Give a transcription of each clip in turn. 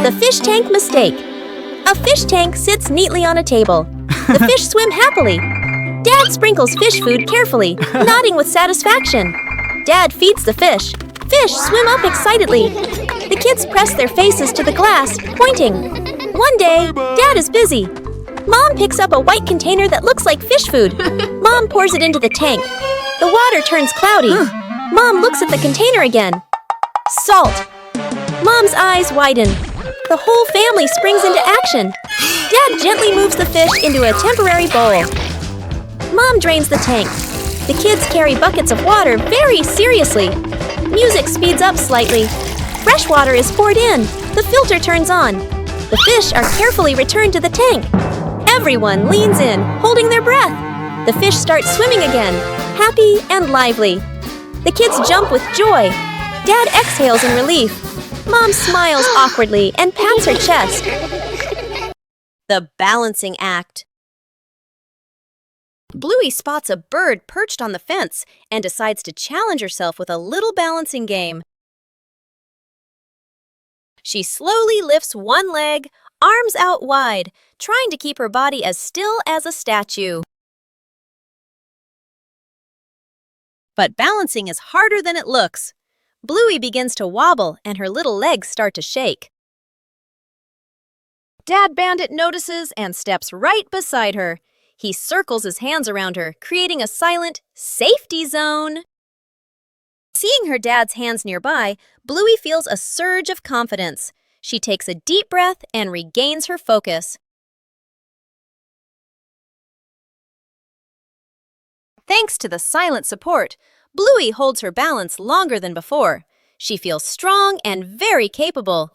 The fish tank mistake. A fish tank sits neatly on a table. The fish swim happily. Dad sprinkles fish food carefully, nodding with satisfaction. Dad feeds the fish. Fish swim up excitedly. The kids press their faces to the glass, pointing. One day, Dad is busy. Mom picks up a white container that looks like fish food. Mom pours it into the tank. The water turns cloudy. Mom looks at the container again. Salt. Mom's eyes widen. The whole family springs into action. Dad gently moves the fish into a temporary bowl. Mom drains the tank. The kids carry buckets of water very seriously. Music speeds up slightly. Fresh water is poured in. The filter turns on. The fish are carefully returned to the tank. Everyone leans in, holding their breath. The fish start swimming again, happy and lively. The kids jump with joy. Dad exhales in relief. Mom smiles awkwardly and pats her chest. The balancing act. Bluey spots a bird perched on the fence and decides to challenge herself with a little balancing game. She slowly lifts one leg, arms out wide, trying to keep her body as still as a statue. But balancing is harder than it looks. Bluey begins to wobble and her little legs start to shake. Dad Bandit notices and steps right beside her. He circles his hands around her, creating a silent safety zone. Seeing her dad's hands nearby, Bluey feels a surge of confidence. She takes a deep breath and regains her focus. Thanks to the silent support, Bluey holds her balance longer than before. She feels strong and very capable.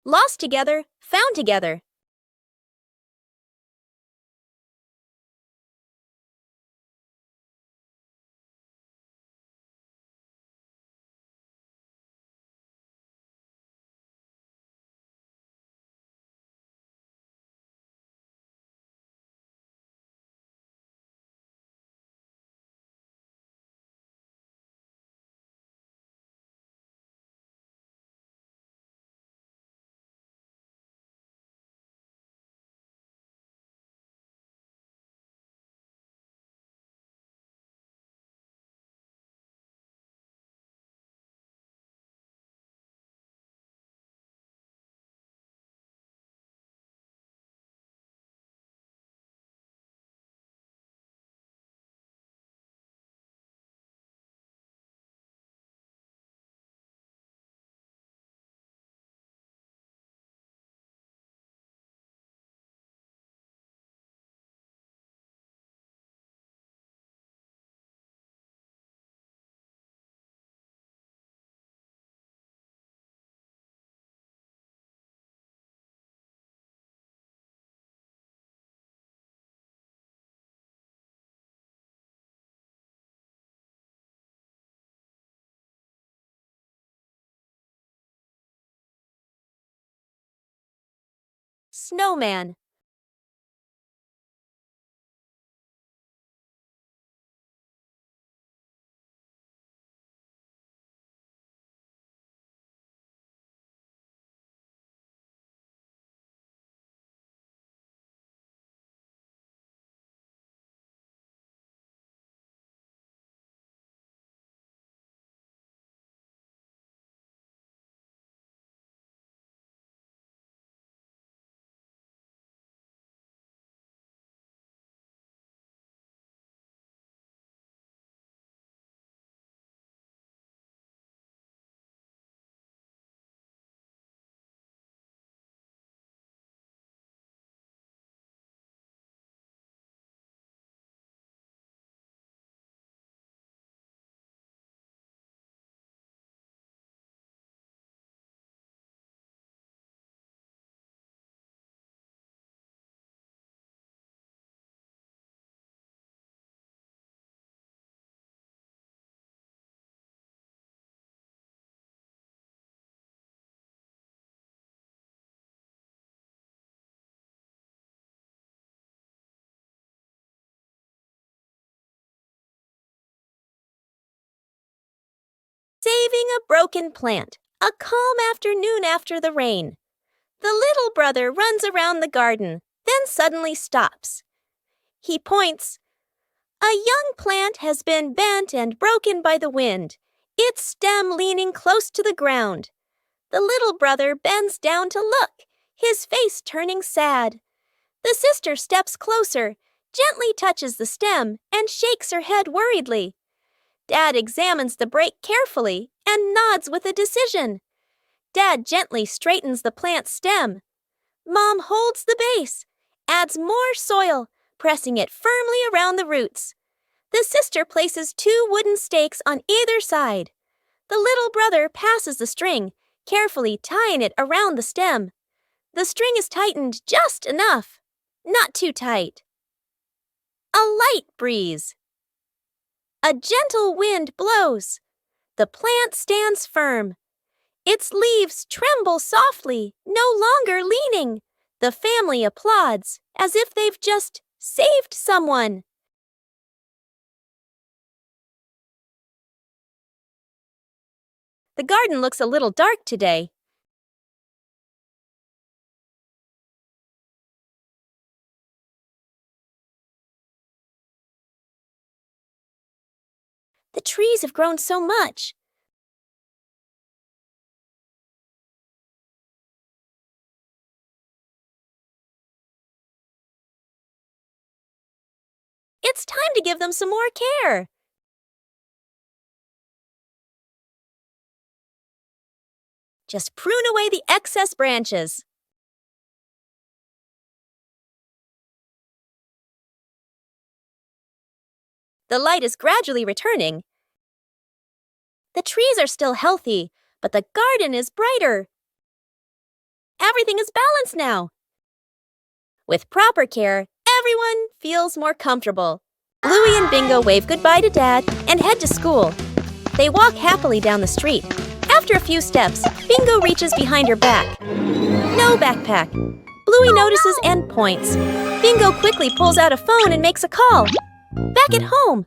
Lost together, found together. Snowman. Saving a broken plant. A calm afternoon after the rain. The little brother runs around the garden, then suddenly stops. He points. A young plant has been bent and broken by the wind, its stem leaning close to the ground. The little brother bends down to look, his face turning sad. The sister steps closer, gently touches the stem, and shakes her head worriedly. Dad examines the break carefully and nods with a decision. Dad gently straightens the plant's stem. Mom holds the base, adds more soil, pressing it firmly around the roots. The sister places 2 wooden stakes on either side. The little brother passes the string, carefully tying it around the stem. The string is tightened just enough, not too tight. A light breeze. A gentle wind blows. The plant stands firm. Its leaves tremble softly, no longer leaning. The family applauds as if they've just saved someone. The garden looks a little dark today. The trees have grown so much. It's time to give them some more care. Just prune away the excess branches. The light is gradually returning. The trees are still healthy, but the garden is brighter. Everything is balanced now. With proper care, everyone feels more comfortable. Bluey and Bingo wave goodbye to Dad and head to school. They walk happily down the street. After a few steps, Bingo reaches behind her back. No backpack. Bluey notices and points. Bingo quickly pulls out a phone and makes a call. Back at home,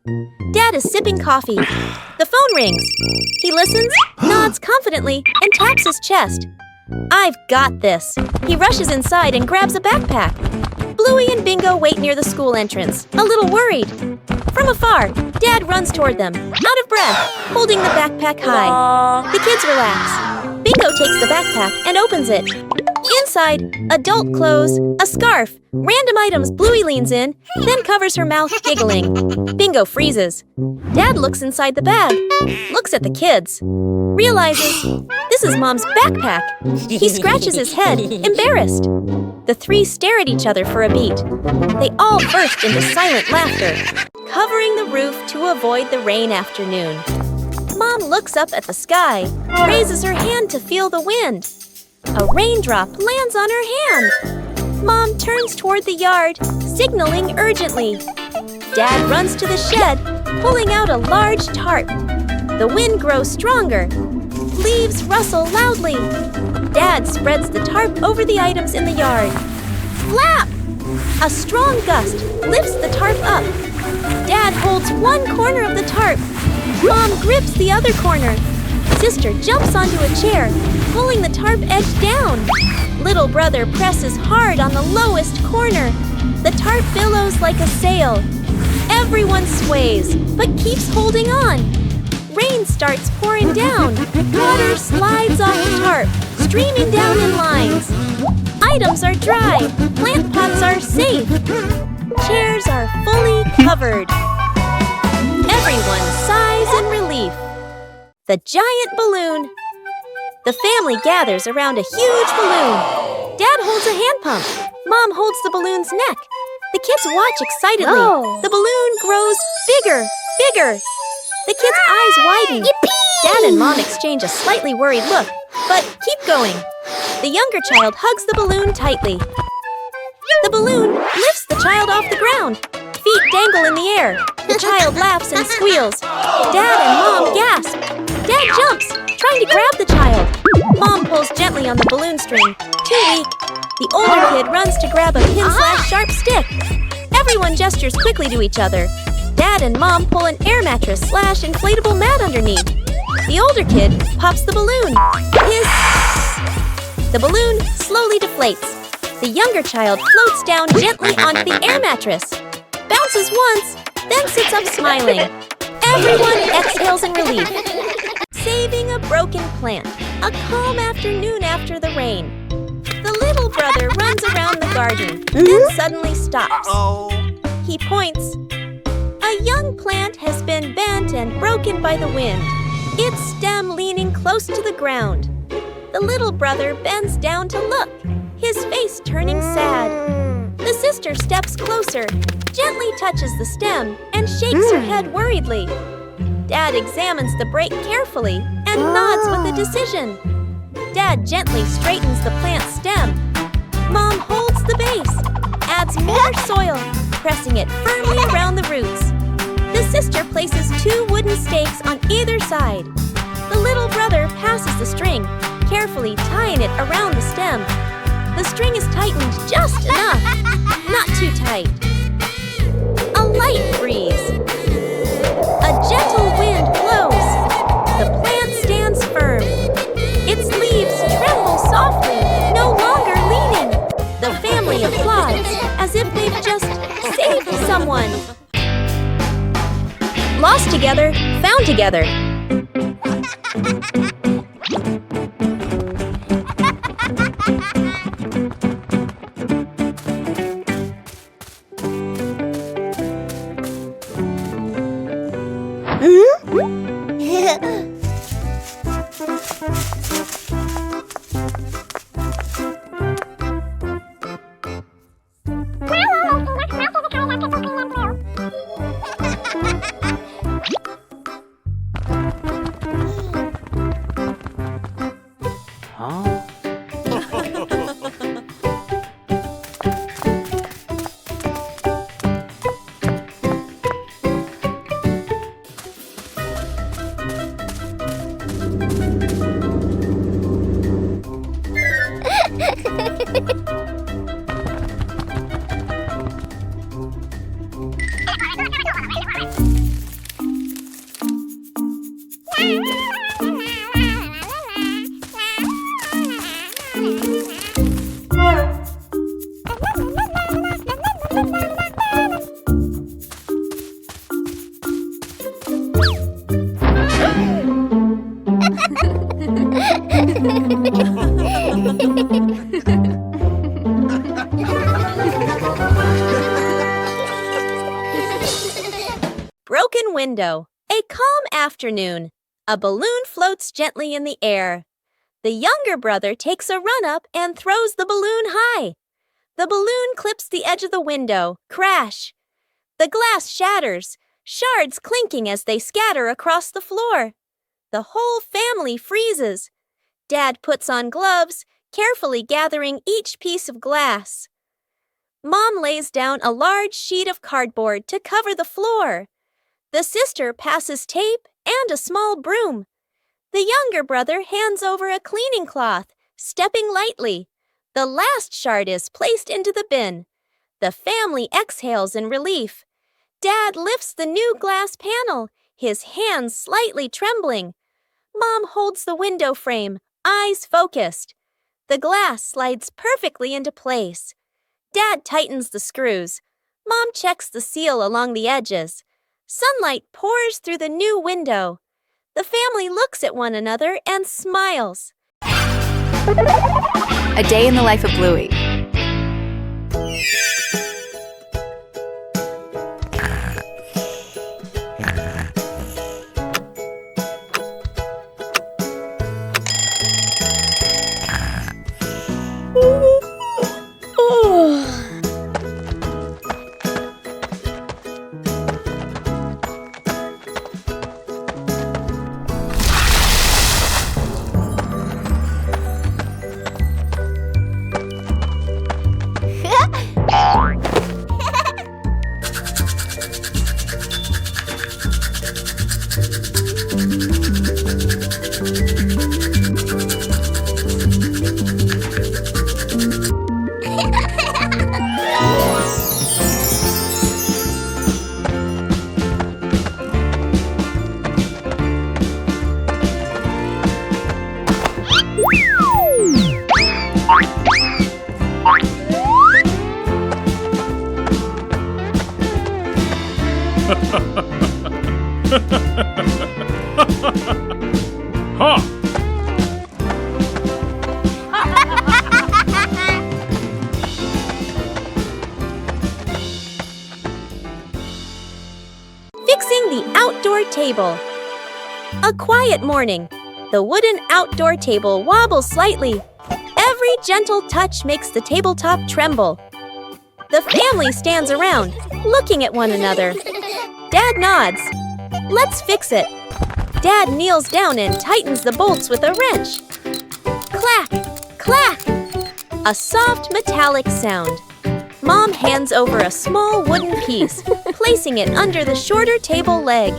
Dad is sipping coffee. The phone rings. He listens, nods confidently, and taps his chest. I've got this. He rushes inside and grabs a backpack. Bluey and Bingo wait near the school entrance, a little worried. From afar, Dad runs toward them, out of breath, holding the backpack high. The kids relax. Bingo takes the backpack and opens it. Inside, adult clothes, a scarf, random items. Bluey leans in, then covers her mouth, giggling. Bingo freezes. Dad looks inside the bag, looks at the kids, realizes this is Mom's backpack. He scratches his head, embarrassed. The 3 stare at each other for a beat. They all burst into silent laughter, covering the roof to avoid the rain afternoon. Mom looks up at the sky, raises her hand to feel the wind. A raindrop lands on her hand. Mom turns toward the yard, signaling urgently. Dad runs to the shed, pulling out a large tarp. The wind grows stronger. Leaves rustle loudly. Dad spreads the tarp over the items in the yard. Flap! A strong gust lifts the tarp up. Dad holds one corner of the tarp. Mom grips the other corner. Sister jumps onto a chair, pulling the tarp edge down. Little brother presses hard on the lowest corner. The tarp billows like a sail. Everyone sways, but keeps holding on. Rain starts pouring down. Water slides off the tarp, streaming down in lines. Items are dry. Plant pots are safe. Chairs are fully covered. Everyone sighs in relief. The giant balloon. The family gathers around a huge balloon. Dad holds a hand pump. Mom holds the balloon's neck. The kids watch excitedly. Whoa. The balloon grows bigger, bigger. The kids' eyes widen. Yippee! Dad and Mom exchange a slightly worried look, but keep going. The younger child hugs the balloon tightly. The balloon lifts the child off the ground. Feet dangle in the air. The child laughs and squeals. Dad and Mom gasp. Dad jumps, trying to grab the child. Mom pulls gently on the balloon string. Too weak. The older kid runs to grab a pin/sharp stick. Everyone gestures quickly to each other. Dad and Mom pull an air mattress/inflatable mat underneath. The older kid pops the balloon. Hiss! The balloon slowly deflates. The younger child floats down gently onto the air mattress. Bounces once, then sits up smiling. Everyone exhales in relief. Saving a broken plant. A calm afternoon after the rain. The little brother runs around the garden, then suddenly stops. He points. A young plant has been bent and broken by the wind, its stem leaning close to the ground. The little brother bends down to look, his face turning sad. The sister steps closer, gently touches the stem, and shakes her head worriedly. Dad examines the break carefully and nods with a decision. Dad gently straightens the plant's stem. Mom holds the base, adds more soil, pressing it firmly around the roots. The sister places 2 wooden stakes on either side. The little brother passes the string, carefully tying it around the stem. The string is tightened just enough, not too tight. A light breeze. A gentle wind blows. The plant stands firm. Its leaves tremble softly, no longer leaning. The family applauds as if they've just saved someone. Lost together, found together. Broken window. A calm afternoon. A balloon floats gently in the air. The younger brother takes a run up and throws the balloon high. The balloon clips the edge of the window. Crash! The glass shatters, shards clinking as they scatter across the floor. The whole family freezes. Dad puts on gloves, carefully gathering each piece of glass. Mom lays down a large sheet of cardboard to cover the floor. The sister passes tape and a small broom. The younger brother hands over a cleaning cloth, stepping lightly. The last shard is placed into the bin. The family exhales in relief. Dad lifts the new glass panel, his hands slightly trembling. Mom holds the window frame, eyes focused. The glass slides perfectly into place. Dad tightens the screws. Mom checks the seal along the edges. Sunlight pours through the new window. The family looks at one another and smiles. A day in the life of Bluey. Ha! Fixing the outdoor table. A quiet morning. The wooden outdoor table wobbles slightly. Every gentle touch makes the tabletop tremble. The family stands around, looking at one another. Dad nods. Let's fix it. Dad kneels down and tightens the bolts with a wrench. Clack! Clack! A soft metallic sound. Mom hands over a small wooden piece, placing it under the shorter table leg.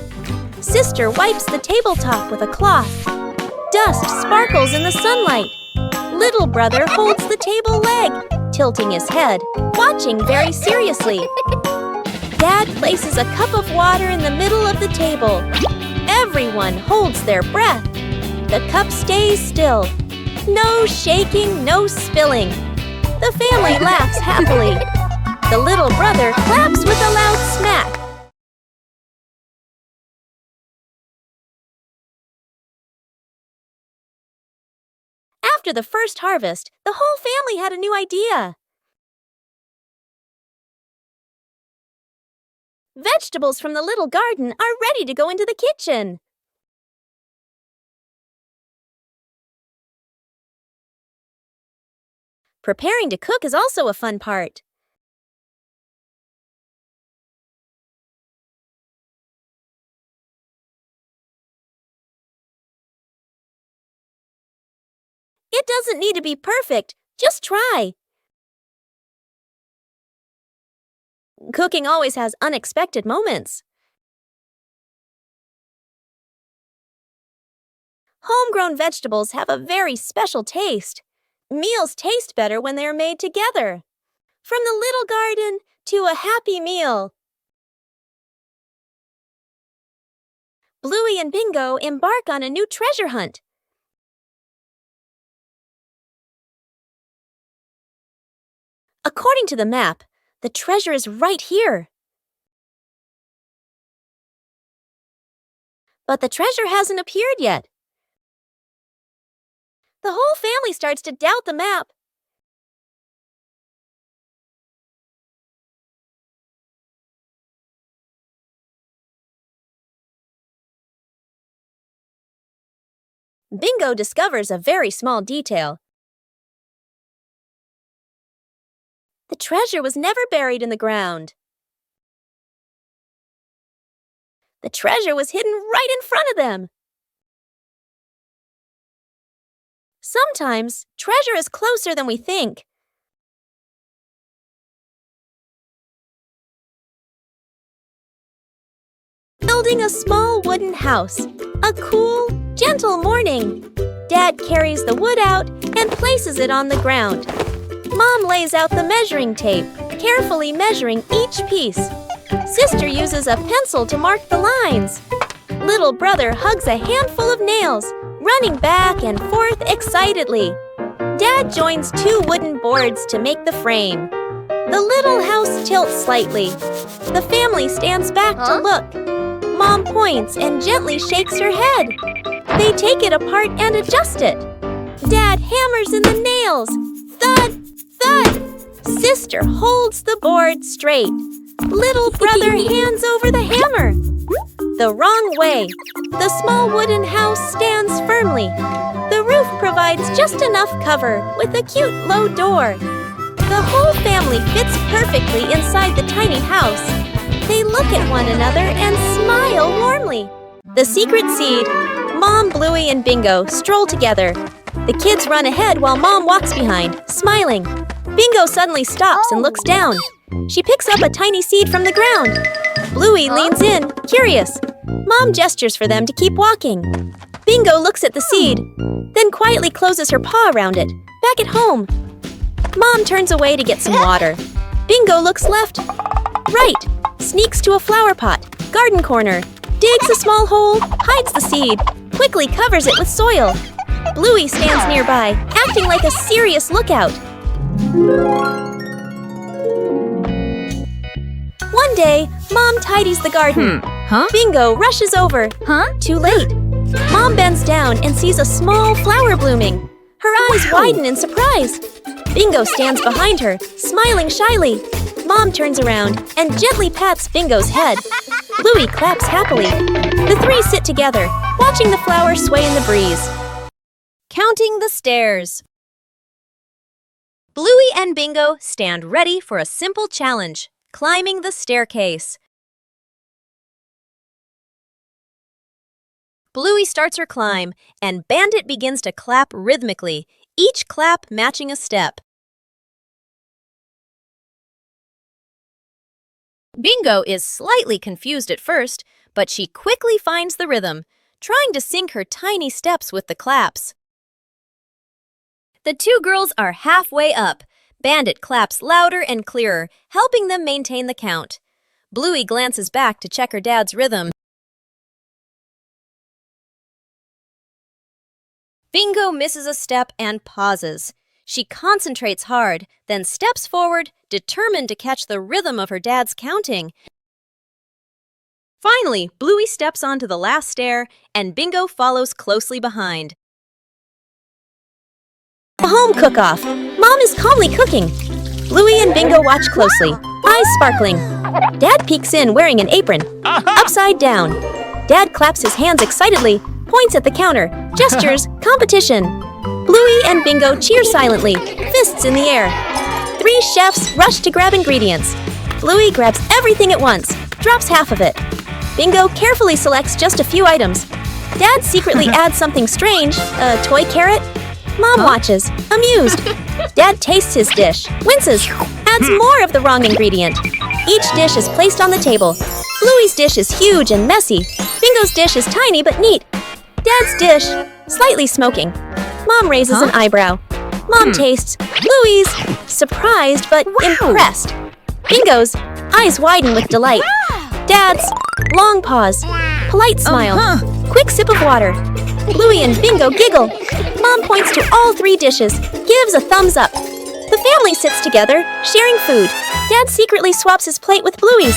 Sister wipes the tabletop with a cloth. Dust sparkles in the sunlight. Little brother holds the table leg, tilting his head, watching very seriously. Dad places a cup of water in the middle of the table. Everyone holds their breath. The cup stays still. No shaking, no spilling. The family laughs happily. The little brother claps with a loud smack. After the first harvest, the whole family had a new idea. Vegetables from the little garden are ready to go into the kitchen. Preparing to cook is also a fun part. It doesn't need to be perfect, just try. Cooking always has unexpected moments. Homegrown vegetables have a very special taste. Meals taste better when they are made together. From the little garden to a happy meal. Bluey and Bingo embark on a new treasure hunt. According to the map, the treasure is right here. But the treasure hasn't appeared yet. The whole family starts to doubt the map. Bingo discovers a very small detail. The treasure was never buried in the ground. The treasure was hidden right in front of them. Sometimes, treasure is closer than we think. Building a small wooden house. A cool, gentle morning. Dad carries the wood out and places it on the ground. Mom lays out the measuring tape, carefully measuring each piece. Sister uses a pencil to mark the lines. Little brother hugs a handful of nails, running back and forth excitedly. Dad joins two wooden boards to make the frame. The little house tilts slightly. The family stands back to look. Mom points and gently shakes her head. They take it apart and adjust it. Dad hammers in the nails. Thud! Thud! Sister holds the board straight. Little brother hands over the hammer. The wrong way. The small wooden house stands firmly. The roof provides just enough cover with a cute low door. The whole family fits perfectly inside the tiny house. They look at one another and smile warmly. The secret seed. Mom, Bluey, and Bingo stroll together. The kids run ahead while Mom walks behind, smiling. Bingo suddenly stops and looks down. She picks up a tiny seed from the ground. Bluey leans in, curious. Mom gestures for them to keep walking. Bingo looks at the seed, then quietly closes her paw around it, back at home. Mom turns away to get some water. Bingo looks left, right, sneaks to a flower pot, garden corner, digs a small hole, hides the seed, quickly covers it with soil. Bluey stands nearby, acting like a serious lookout. One day, Mom tidies the garden. Bingo rushes over. Too late. Mom bends down and sees a small flower blooming. Her eyes widen in surprise. Bingo stands behind her, smiling shyly. Mom turns around and gently pats Bingo's head. Bluey claps happily. The three sit together, watching the flower sway in the breeze. Counting the stairs. Bluey and Bingo stand ready for a simple challenge, climbing the staircase. Bluey starts her climb, and Bandit begins to clap rhythmically, each clap matching a step. Bingo is slightly confused at first, but she quickly finds the rhythm, trying to sync her tiny steps with the claps. The two girls are halfway up. Bandit claps louder and clearer, helping them maintain the count. Bluey glances back to check her dad's rhythm. Bingo misses a step and pauses. She concentrates hard, then steps forward, determined to catch the rhythm of her dad's counting. Finally, Bluey steps onto the last stair, and Bingo follows closely behind. A home cook-off. Mom is calmly cooking. Bluey and Bingo watch closely, eyes sparkling. Dad peeks in wearing an apron, upside down. Dad claps his hands excitedly, points at the counter, gestures, competition. Bluey and Bingo cheer silently, fists in the air. Three chefs rush to grab ingredients. Bluey grabs everything at once, drops half of it. Bingo carefully selects just a few items. Dad secretly adds something strange, a toy carrot. Mom watches, amused. Dad tastes his dish, winces, adds more of the wrong ingredient. Each dish is placed on the table. Bluey's dish is huge and messy. Bingo's dish is tiny but neat. Dad's dish, slightly smoking. Mom raises an eyebrow. Mom tastes. Bluey's, surprised but impressed. Bingo's, eyes widen with delight. Dad's, long pause. Polite smile. Quick sip of water. Bluey and Bingo giggle. Mom points to all three dishes, gives a thumbs up. The family sits together, sharing food. Dad secretly swaps his plate with Bluey's.